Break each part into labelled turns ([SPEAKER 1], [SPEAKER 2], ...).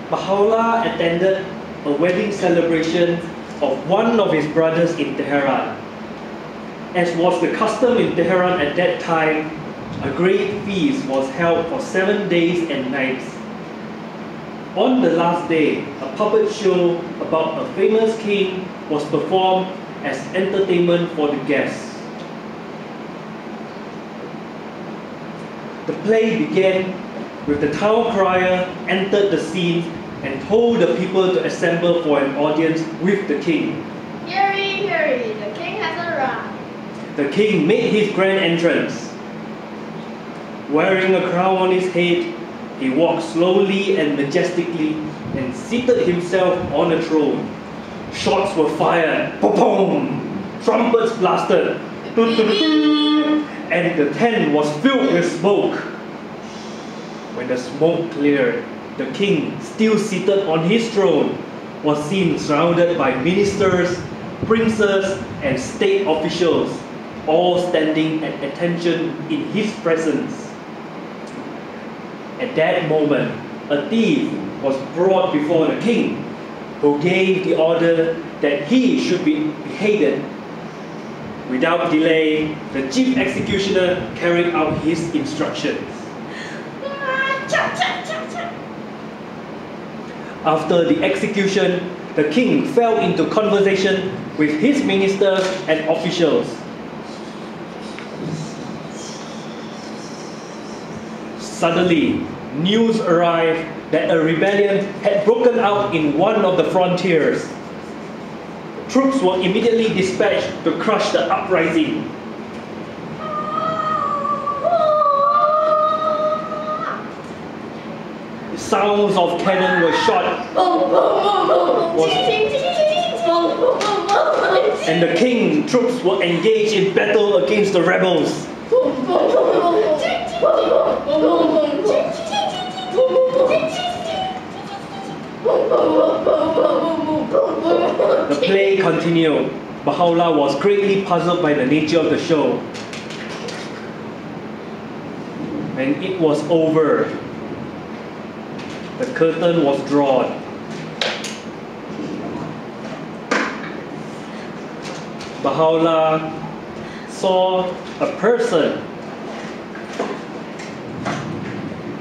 [SPEAKER 1] Baha'u'llah attended a wedding celebration of one of his brothers in Tehran. As was the custom in Tehran at that time, a great feast was held for 7 days and nights. On the last day, a puppet show about a famous king was performed as entertainment for the guests. The play began with the town crier entered the scene and told the people to assemble for an audience with the king.
[SPEAKER 2] Hear ye, the king has arrived.
[SPEAKER 1] The king made his grand entrance. Wearing a crown on his head, he walked slowly and majestically and seated himself on a throne. Shots were fired, boom! Trumpets blasted, and the tent was filled with smoke. When the smoke cleared, the king, still seated on his throne, was seen surrounded by ministers, princes, and state officials, all standing at attention in his presence. At that moment, a thief was brought before the king, who gave the order that he should be beheaded. Without delay, the chief executioner carried out his instructions. After the execution, the king fell into conversation with his ministers and officials. Suddenly, news arrived that a rebellion had broken out in one of the frontiers. Troops were immediately dispatched to crush the uprising. Sounds of cannon were shot, and the king's troops were engaged in battle against the rebels. The play continued. Baha'u'llah was greatly puzzled by the nature of the show. When it was over, the curtain was drawn. Baha'u'llah saw a person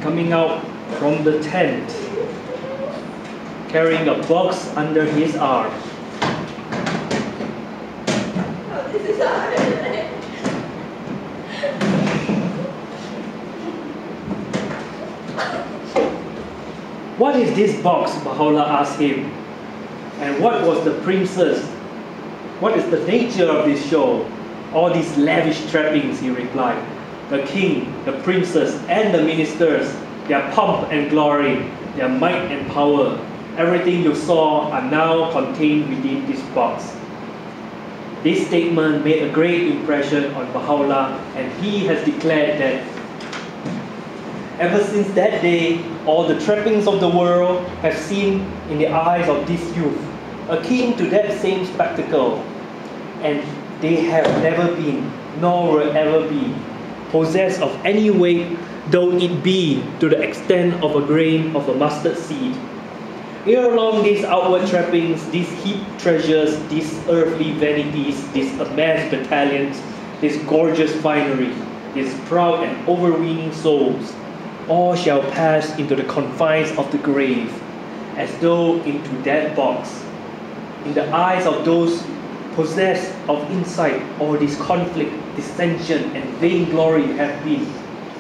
[SPEAKER 1] coming out from the tent, carrying a box under his arm. What is this box? Baha'u'llah asked him. And what was the princess? What is the nature of this show? All these lavish trappings, he replied. The king, the princess, and the ministers, their pomp and glory, their might and power, everything you saw are now contained within this box. This statement made a great impression on Baha'u'llah, and he has declared that ever since that day, all the trappings of the world have seen in the eyes of this youth, akin to that same spectacle, and they have never been, nor will ever be, possessed of any weight, though it be to the extent of a grain of a mustard seed. Ere long, these outward trappings, these heaped treasures, these earthly vanities, these amassed battalions, this gorgeous finery, these proud and overweening souls, all shall pass into the confines of the grave, as though into that box. In the eyes of those possessed of insight, all this conflict, dissension, and vainglory have been,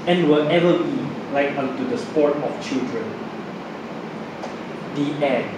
[SPEAKER 1] and will ever be, like unto the sport of children. The end.